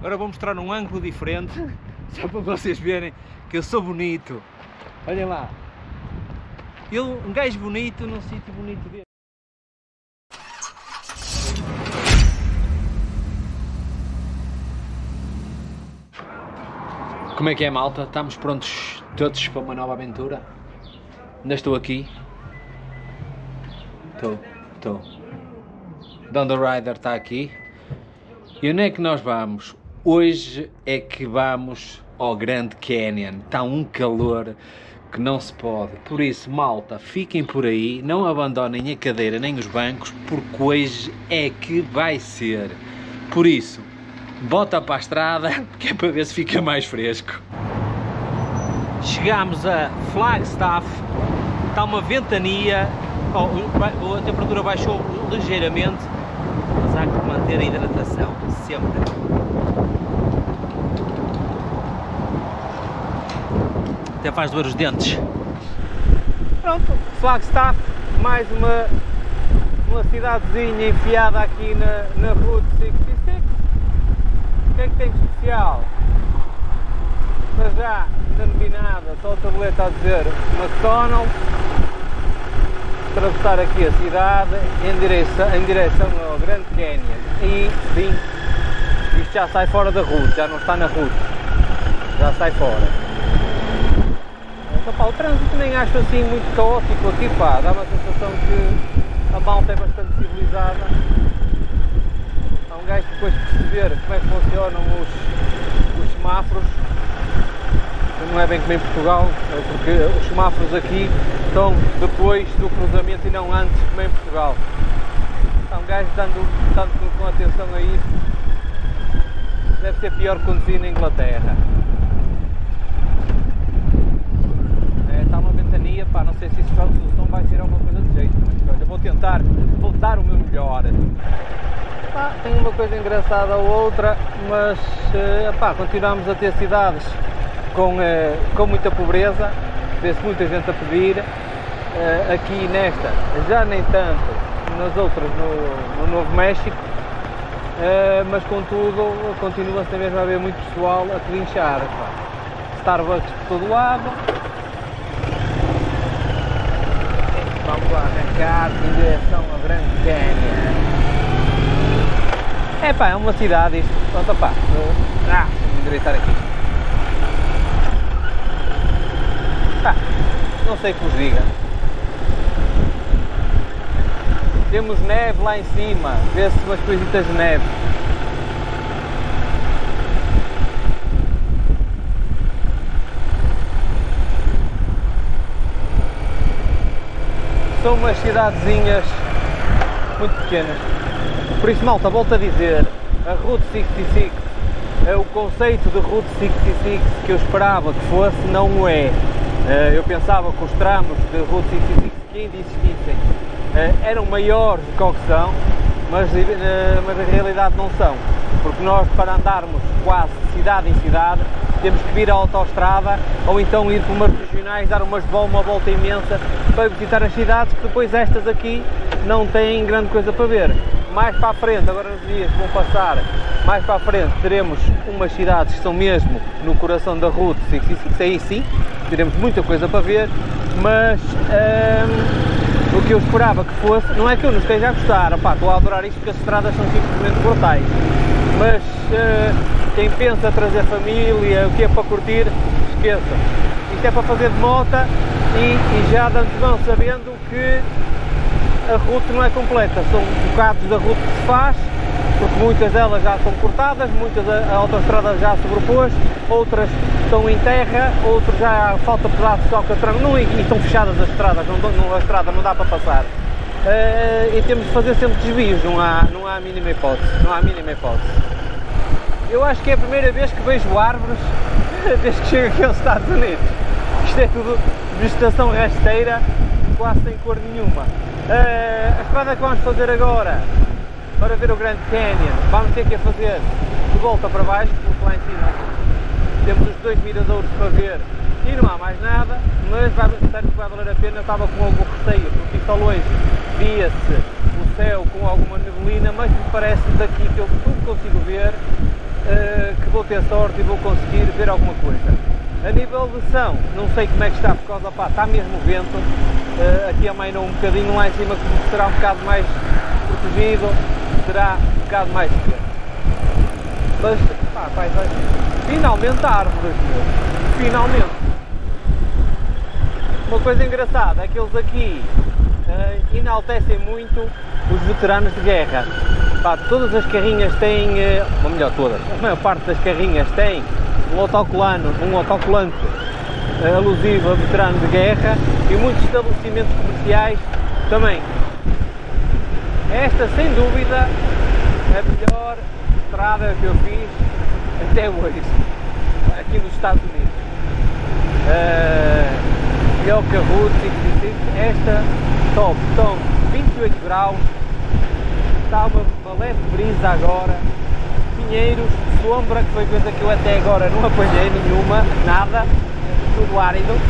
Agora vou mostrar um ângulo diferente, só para vocês verem que eu sou bonito. Olhem lá. Um gajo bonito num sítio bonito dele. Como é que é, malta? Estamos prontos todos para uma nova aventura? Ainda estou aqui. Estou. Down the Rider está aqui. E onde é que nós vamos? Hoje é que vamos ao Grand Canyon. Está um calor que não se pode. Por isso, malta, fiquem por aí, não abandonem a cadeira nem os bancos, porque hoje é que vai ser. Por isso, bota para a estrada, que é para ver se fica mais fresco. Chegámos a Flagstaff, está uma ventania, a temperatura baixou ligeiramente, mas há que manter a hidratação, sempre. Até faz doer os dentes. Pronto, Flagstaff, mais uma cidadezinha enfiada aqui na Route 66. O que é que tem de especial? Para já, ainda não vi nada, só a tabuleta a dizer McDonald's. Atravessar aqui a cidade em direção ao Grand Canyon e vim. Isto já sai fora da route, já não está na route, já sai fora. Pá, o trânsito nem acho assim muito caótico aqui, pá, dá uma sensação que a malta é bastante civilizada. Há um gajo depois de perceber como é que funcionam os semáforos, não é bem como em Portugal, porque os semáforos aqui estão depois do cruzamento e não antes como em Portugal. Há um gajo dando com atenção a isso, deve ser pior conduzir na Inglaterra. Está uma ventania, pá, não sei se isso o som vai ser alguma coisa de jeito, mas olha, vou dar o meu melhor. Pá, tem uma coisa engraçada ou outra, mas pá, continuamos a ter cidades com muita pobreza, vê-se muita gente a pedir, aqui nesta já nem tanto, nas outras no Novo México, mas contudo continua-se mesmo a haver muito pessoal a trinchar, pá. Starbucks por todo lado. Vamos lá arrancar em direção ao Grand Canyon. É pá, é uma cidade isto. Pronto, pá. Vou endireitar aqui. Pá, não sei o que vos diga. Temos neve lá em cima. Vê-se umas coisitas de neve. São umas cidadezinhas muito pequenas. Por isso, malta, volto a dizer, a Route 66, o conceito de Route 66 que eu esperava que fosse, não o é. Eu pensava que os tramos de Route 66 que ainda existissem eram maiores do que o que são, mas na realidade não são. Porque nós, para andarmos quase cidade em cidade, temos que vir à autoestrada ou então ir por umas regionais, dar uma volta imensa para visitar as cidades, que depois estas aqui não têm grande coisa para ver. Mais para a frente, agora nos dias que vão passar, mais para a frente teremos umas cidades que são mesmo no coração da Route 66, aí sim, teremos muita coisa para ver, mas o que eu esperava que fosse, não é que eu não esteja a gostar, opá, estou a adorar isto porque as estradas são simplesmente brutais, mas quem pensa trazer família, o que é para curtir, esqueça. Isto é para fazer de mota e já de antemão sabendo que a route não é completa, são bocados da route que se faz, porque muitas delas já são cortadas, muitas a autoestrada já sobrepôs, outras estão em terra, outras já falta pedaços de alcatrão, e estão fechadas as estradas, a estrada não dá para passar. E temos de fazer sempre desvios, não há a mínima hipótese, Eu acho que é a primeira vez que vejo árvores desde que chego aqui aos Estados Unidos. Isto é tudo vegetação rasteira, quase sem cor nenhuma. A estrada que vamos fazer agora, para ver o Grand Canyon, vamos ter que a fazer de volta para baixo, porque lá em cima temos os dois miradouros para ver e não há mais nada, mas vai valer a pena. Eu estava com algum receio, porque isto ao longe via-se o céu com alguma neblina, mas me parece daqui que eu tudo consigo ver vou ter sorte e vou conseguir ver alguma coisa. A nível de som, não sei como é que está, por causa, pá, está mesmo vento. Aqui a Mainou um bocadinho, lá em cima como será um bocado mais protegido, será um bocado mais vento. Mas, pá, paisagem, finalmente árvores, meu, finalmente. Uma coisa engraçada é que eles aqui enaltecem muito os veteranos de guerra. Pá, todas as carrinhas têm, ou melhor, todas, a maior parte das carrinhas tem um autocolante alusivo a veterano de guerra e muitos estabelecimentos comerciais também. Esta, sem dúvida, é a melhor estrada que eu fiz até hoje, aqui nos Estados Unidos. Melhor que a Route 66, esta top, estão 28 graus, está uma leve brisa agora, pinheiros, sombra, que foi coisa que eu até agora não apanhei nenhuma, nada, tudo árido.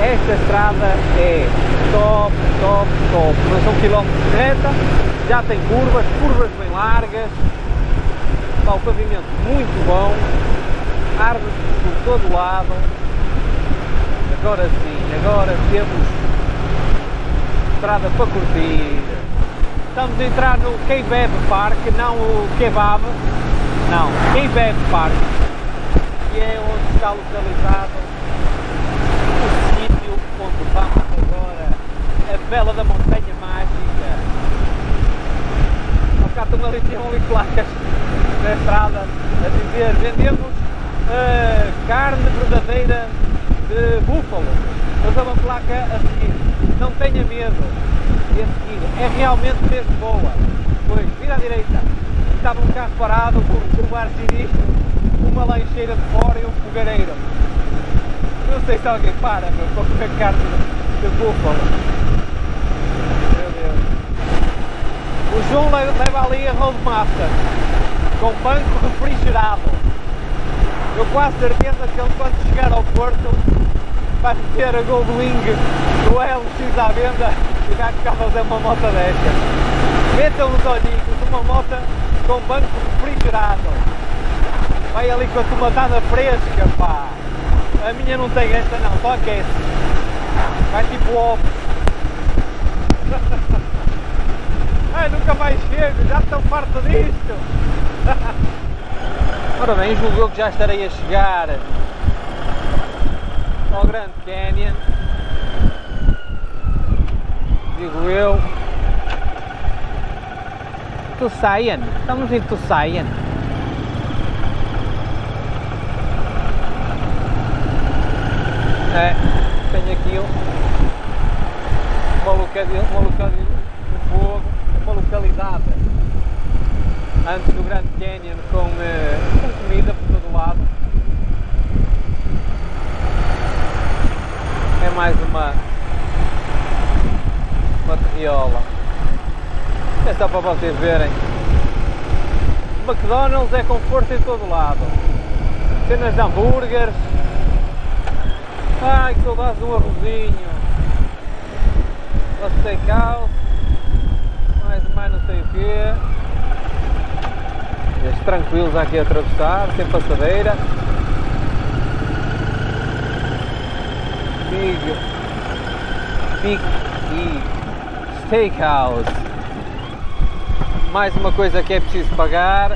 Esta estrada é top, top, top, não são quilómetros de reta, já tem curvas bem largas, está o pavimento muito bom, árvores por todo lado. Agora sim, agora temos estrada para curtir. Estamos a entrar no Kebab Park, não o Kebab, não, Kebab Park, que é onde está localizado o sítio onde vamos agora, a Vela da Montanha Mágica. Ao cá estão ali, tinham ali placas na estrada a dizer: vendemos carne verdadeira de búfalo. Mas há uma placa a seguir: não tenha medo. E a seguir: é realmente mesmo boa. Pois, vira à direita. Estava um carro parado com um bar sinistro, uma lancheira de fora e um fogareiro. Não sei se alguém para, meu, para comer carne de búfalo. Meu Deus. O João leva ali a roadmaster com banco refrigerado. Eu quase certeza que ele, quando chegar ao Porto, vai meter a Goldwing do LX à venda e vai ficar a fazer uma moto destas. Metam os olhinhos, uma moto com banco refrigerado. Vai ali com a tomatada fresca, pá. A minha não tem esta não, só aquece. Vai tipo off. Ai, nunca mais chego, já estou farto disto. Ora bem, julgou que já estarei a chegar ao Grand Canyon, digo eu. Tusayan, estamos em Tusayan. Tenho aqui uma localidade antes do Grand Canyon com comida por todo lado. É mais uma terriola. É só para vocês verem. McDonald's é conforto em todo lado. Cenas de hambúrgueres. Ai, que saudades de um arrozinho. O steakhouse. Mais não sei o quê. Estes tranquilos aqui a atravessar, sem passadeira. Big Steakhouse. Mais uma coisa que é preciso pagar.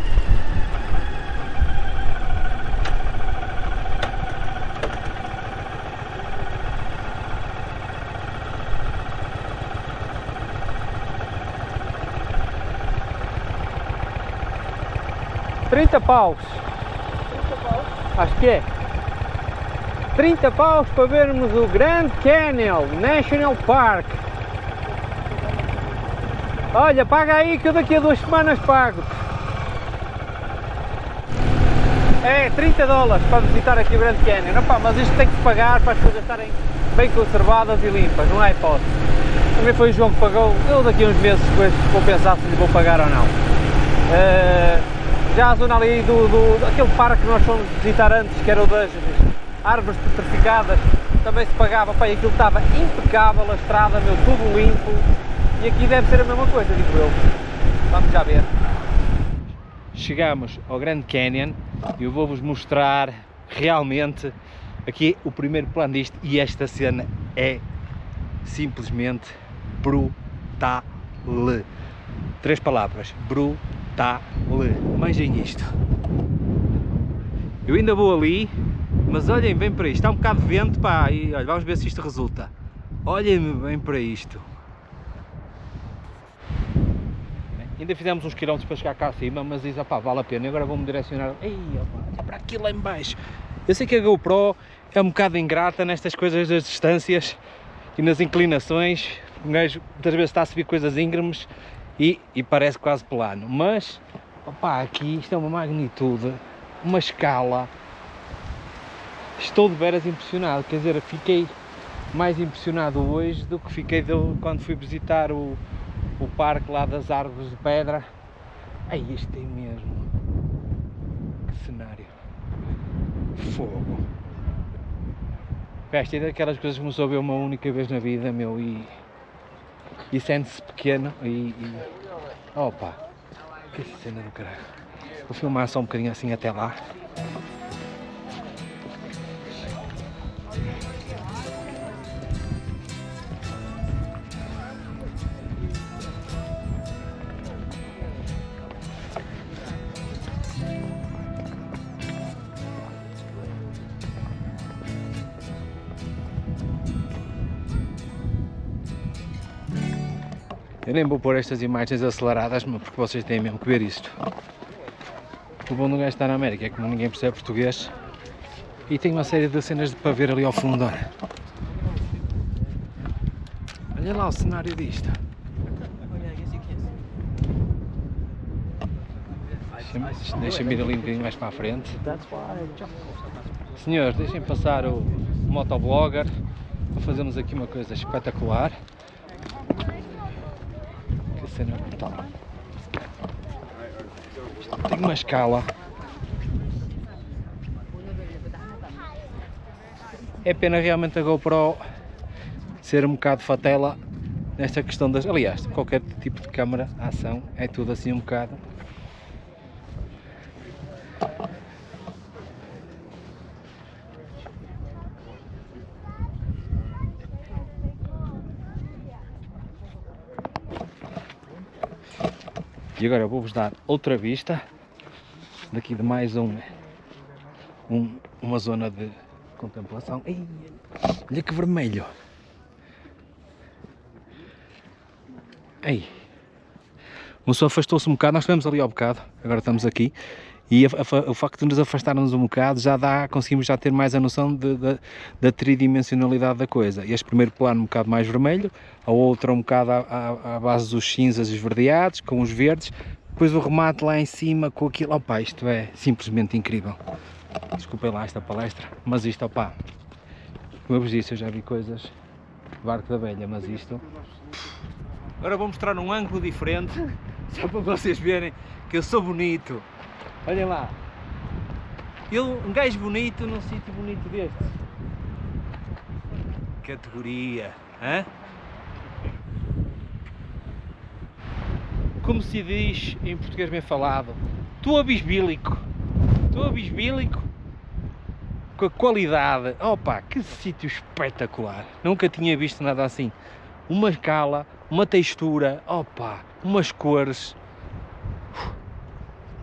$30. 30 paus? Acho que é. 30 paus para vermos o Grand Canyon National Park. Olha, paga aí que eu daqui a 2 semanas pago. É, $30 para visitar aqui o Grand Canyon. Opa, mas isto tem que se pagar para as coisas estarem bem conservadas e limpas, não há hipótese. Também foi o João que pagou. Eu daqui a uns meses depois vou pensar se lhe vou pagar ou não. Já a zona ali aquele parque que nós fomos visitar antes, que era o das árvores petrificadas, também se pagava. Pá, aquilo estava impecável, a estrada, meu, tudo limpo. E aqui deve ser a mesma coisa, digo eu. Vamos já ver. chegamos ao Grand Canyon e eu vou-vos mostrar realmente aqui o primeiro plano disto, e esta cena é simplesmente brutal. 3 palavras, brutal. Manjem isto. Eu ainda vou ali, mas olhem bem para isto, está um bocado de vento, pá, e olha, vamos ver se isto resulta. Olhem bem para isto. Ainda fizemos uns quilómetros para chegar cá acima, mas diz, opá, vale a pena. E agora vou-me direcionar, ei, opá, para aqui lá em baixo. Eu sei que a GoPro é um bocado ingrata nestas coisas das distâncias e nas inclinações. Um gajo muitas vezes está a subir coisas íngremes e parece quase plano. Mas, opá, aqui isto é uma magnitude, uma escala. Estou de veras impressionado, quer dizer, fiquei mais impressionado hoje do que fiquei quando fui visitar o parque lá das árvores de pedra. Ai, isto é mesmo, que cenário, fogo. Esta é daquelas coisas que me soube uma única vez na vida, meu, e sente-se pequeno e opa, que cena do caralho. Vou filmar só um bocadinho assim até lá. Eu nem vou pôr estas imagens aceleradas, porque vocês têm mesmo que ver isto. O bom do gajo estar na América é que ninguém percebe português e tem uma série de cenas para ver ali ao fundo. Olha lá o cenário disto. Deixa-me ir ali um bocadinho mais para a frente. Senhores, deixem passar o motoblogger para fazermos aqui uma coisa espetacular. Que cena brutal. Tem uma escala. É pena realmente a GoPro ser um bocado fatela nesta questão das... Aliás, qualquer tipo de câmara, a ação, é tudo assim um bocado. E agora eu vou-vos dar outra vista daqui de mais uma zona de contemplação. Ei, olha que vermelho! Ei, o moço afastou-se um bocado, nós estivemos ali ao bocado, agora estamos aqui. E o facto de nos afastarmos um bocado conseguimos já ter mais a noção da tridimensionalidade da coisa. Este primeiro plano um bocado mais vermelho, a outra um bocado à base dos cinzas esverdeados, com os verdes, depois o remate lá em cima com aquilo. Opa, isto é simplesmente incrível. Desculpem lá esta palestra, mas isto, opa, como eu vos disse, eu já vi coisas de Barco da Velha, mas isto... Agora vou mostrar um ângulo diferente, só para vocês verem que eu sou bonito. Olhem lá, um gajo bonito num sítio bonito deste. Categoria, hã? Como se diz em português bem falado, estou abisbílico com a qualidade. Opa, que sítio espetacular, nunca tinha visto nada assim. Uma escala, uma textura, opa, umas cores.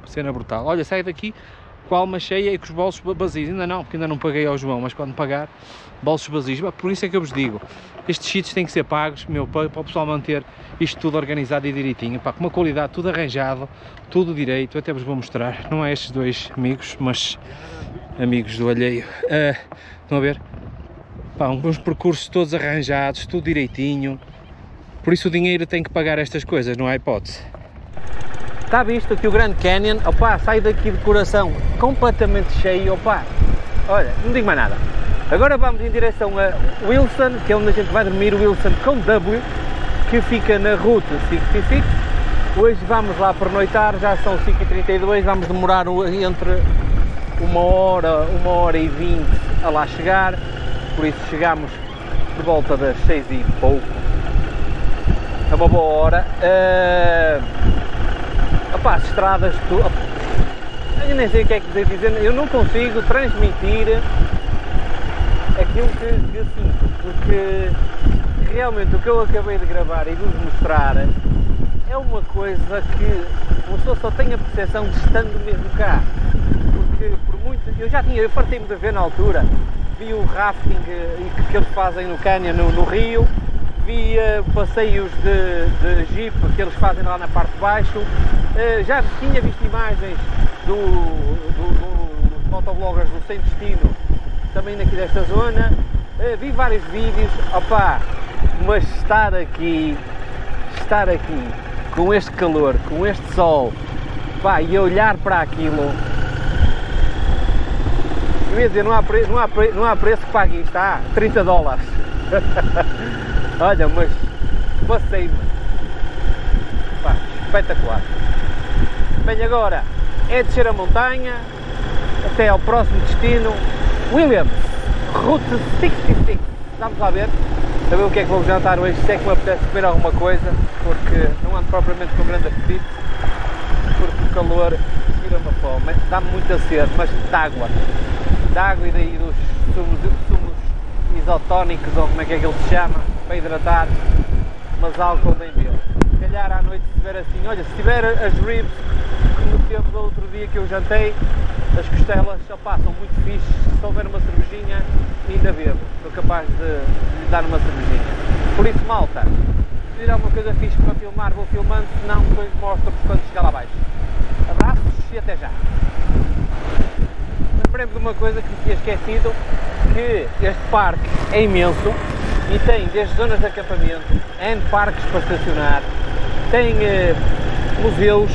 Cena brutal. Olha, saio daqui com a alma cheia e com os bolsos vazios. Ainda não, porque ainda não paguei ao João, mas quando pagar, bolsos vazios. Por isso é que eu vos digo, estes sítios têm que ser pagos, meu, para o pessoal manter isto tudo organizado e direitinho, pá, com uma qualidade, tudo arranjado, tudo direito. Até vos vou mostrar, não é estes dois amigos, mas amigos do alheio. Estão a ver? Pá, uns percursos todos arranjados, tudo direitinho. Por isso o dinheiro tem que pagar estas coisas, não há hipótese. Está visto aqui o Grand Canyon, opá, saio daqui de coração completamente cheio, opá, olha, não digo mais nada. Agora vamos em direção a Wilson, que é onde a gente vai dormir, Wilson com W, que fica na Route 66. Hoje vamos lá pernoitar, já são 5h32, vamos demorar entre uma hora e 20 a lá chegar, por isso chegamos por volta das 6 e pouco, é uma boa hora. Opa, as estradas, eu nem sei o que é que dizer, eu não consigo transmitir aquilo que eu sinto, porque realmente o que eu acabei de gravar e de vos mostrar é uma coisa que uma pessoa só tem a percepção de estando mesmo cá, porque por muito, eu fartei-me de ver na altura, vi o rafting que eles fazem no Cânia, no Rio, vi passeios de jeep que eles fazem lá na parte de baixo, já tinha visto imagens dos motobloggers do Sem Destino, também aqui desta zona, vi vários vídeos, opá, mas estar aqui com este calor, com este sol, pá, e olhar para aquilo, eu ia dizer, não há preço que pague isto, há $30. Olha, mas passei-me, pá, espetacular. Bem, agora é descer a montanha até ao próximo destino, Williams, Route 66. Vamos lá ver, saber o que é que vou jantar hoje, se é que me apetece comer alguma coisa, porque não ando propriamente com grande apetite, porque o calor tira-me a fome, dá-me muita sede, mas de água e daí dos sumos isotónicos, ou como é que ele se chama, para hidratar, mas álcool nem deu. Se calhar à noite, se estiver assim, olha, se tiver as ribs, como teve do outro dia que eu jantei, as costelas, opá, são muito fixes, se houver uma cervejinha, ainda bebo, sou capaz de lhe dar uma cervejinha. Por isso, malta, se tiver alguma coisa fixe para filmar, vou filmando, senão depois mostro-vos quando chegar lá abaixo. Abraços e até já! Lembrei-me de uma coisa que me tinha esquecido, que este parque é imenso e tem desde zonas de acampamento, N parques para estacionar, tem museus,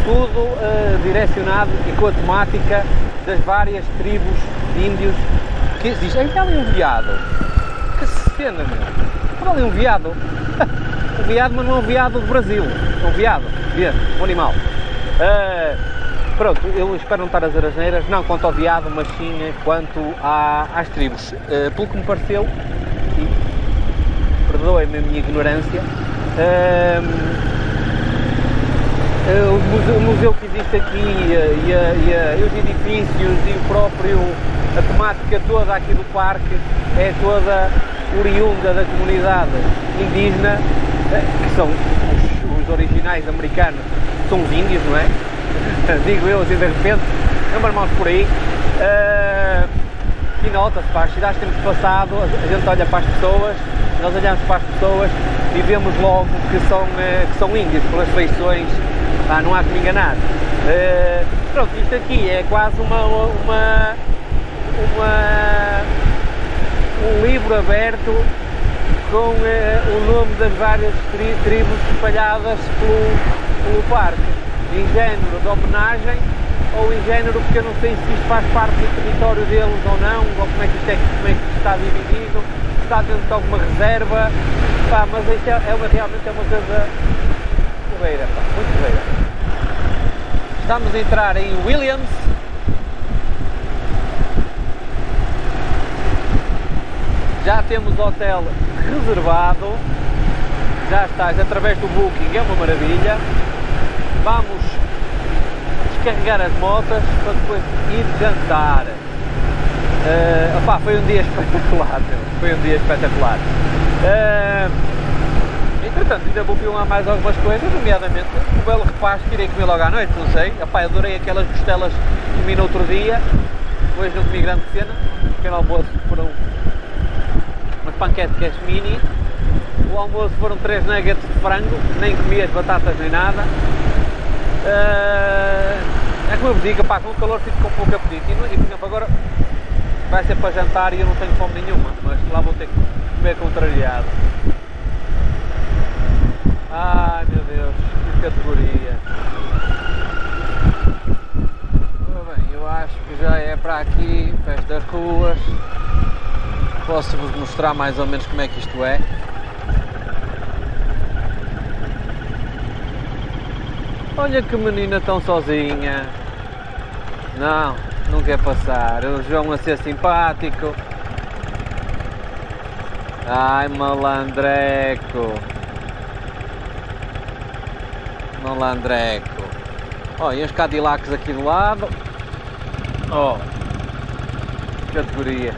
tudo direcionado e com a temática das várias tribos de índios que existem. Está ali um veado, que cena, meu! Está ali um veado, um veado, mas não é um veado do Brasil, é um veado, um animal. Pronto, eu espero não estar a dizer asneiras, não quanto ao veado, mas sim quanto às tribos. Pelo que me pareceu, e perdoem-me a minha ignorância, o museu que existe aqui e os edifícios e a temática toda aqui do parque é toda oriunda da comunidade indígena, que são os originais americanos, são os índios, não é? Digo eu assim de repente, vamos por aí, e nota-se, para as cidades que temos passado, a gente olha para as pessoas, nós olhamos para as pessoas e vemos logo que são índios, pelas feições, não há que me enganar. Pronto, isto aqui é quase um livro aberto com o nome das várias tribos espalhadas pelo parque, em género de homenagem ou em género porque eu não sei se isto faz parte do território deles ou não, ou como é que isto está dividido, se está dentro de alguma reserva, mas isto realmente é uma coisa porreira, muito porreira. Estamos a entrar em Williams. Já temos hotel reservado, já estás através do Booking, é uma maravilha. Vamos descarregar as motas para depois ir jantar. Foi um dia espetacular, foi um dia espetacular. Entretanto, ainda vou filmar mais algumas coisas, nomeadamente o belo rapaz que irei comer logo à noite, não sei. Adorei aquelas costelas que comi no outro dia, hoje não comi grande cena, o pequeno almoço foram umas panquecas mini, o almoço foram 3 nuggets de frango, nem comi as batatas nem nada. É como eu vos digo, com o calor fico com pouco apetite e por exemplo agora vai ser para jantar e eu não tenho fome nenhuma, mas lá vou ter que comer contrariado. Ai meu Deus, que categoria! Bem, eu acho que já é para aqui, para estas ruas. Posso-vos mostrar mais ou menos como é que isto é. Olha que menina tão sozinha. Não quer passar. O João a ser simpático. Ai, malandreco. Malandreco. Olha, e os Cadillacs aqui do lado. Oh, categoria.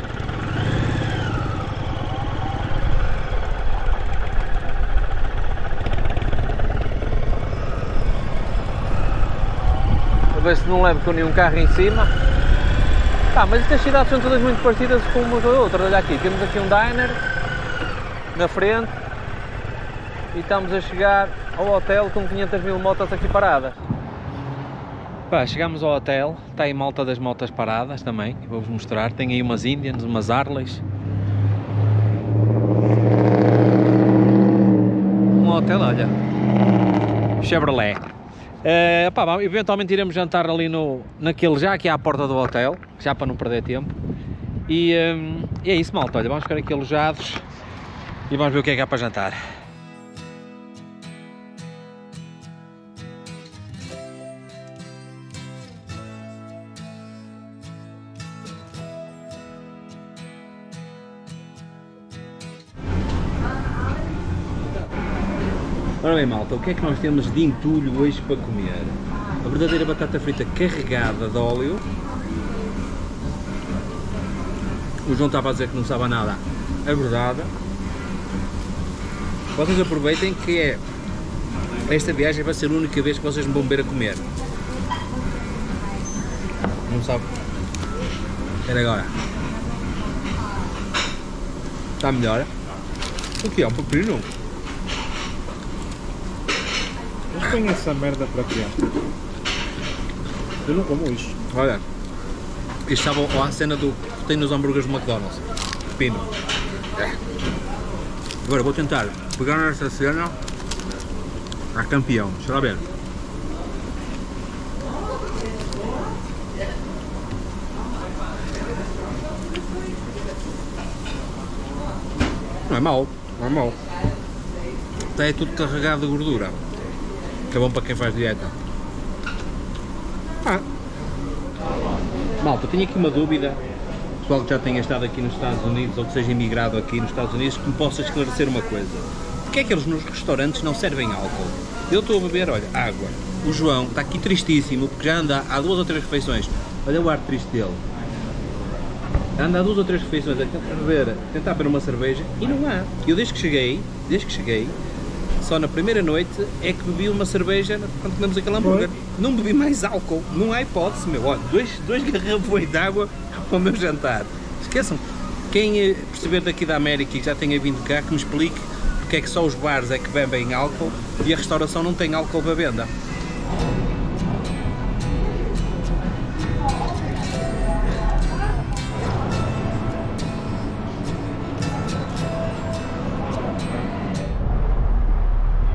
A ver se não levo com nenhum carro em cima. Tá, mas estas cidades são todas muito parecidas com umas ou outras. Olha aqui, temos aqui um diner na frente e estamos a chegar ao hotel com 500.000 motos aqui paradas. Pá, chegamos ao hotel, está aí malta das motas paradas também, vou-vos mostrar. Tem aí umas Indians, umas Harleys. Um hotel, olha, Chevrolet. Pá, eventualmente iremos jantar ali naquele já aqui à porta do hotel, já para não perder tempo. E é isso, malta, olha, vamos ficar aqui alojados e vamos ver o que é que há para jantar. Ora bem, malta, o que é que nós temos de entulho hoje para comer? A verdadeira batata frita carregada de óleo. O João estava a dizer que não sabe nada. É verdade. Vocês aproveitem que esta viagem vai ser a única vez que vocês me vão ver a comer. Não sabe? Era agora. Está melhor? O que é? Um pepino? Mas põe essa merda para criança. Eu não como isto. Olha, isto estava a cena do que tem nos hambúrgueres do McDonald's. Pepino. Agora vou tentar pegar nesta cena a campeão. Deixa lá ver. Não é mau, não é mau. Está aí tudo carregado de gordura. Que é bom para quem faz dieta. Malta, tenho aqui uma dúvida. Pessoal que já tenha estado aqui nos Estados Unidos ou que seja imigrado aqui nos Estados Unidos, que me possa esclarecer uma coisa. Porquê é que eles nos restaurantes não servem álcool? Eu estou a beber, olha, água. O João está aqui tristíssimo porque já anda há 2 ou 3 refeições. Olha o ar triste dele. Anda há 2 ou 3 refeições a tentar beber uma cerveja e não há. Eu desde que cheguei, só na primeira noite é que bebi uma cerveja quando comemos aquele hambúrguer. Não bebi mais álcool, não há hipótese, meu. Olha, 2 garrafões de água para o meu jantar. Esqueçam, quem perceber daqui da América e já tenha vindo cá, que me explique porque é que só os bares é que bebem álcool e a restauração não tem álcool para venda.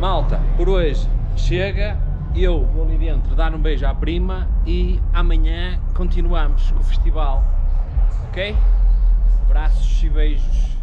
Malta, por hoje chega, eu vou ali dentro dar um beijo à prima e amanhã continuamos com o festival, ok? Abraços e beijos.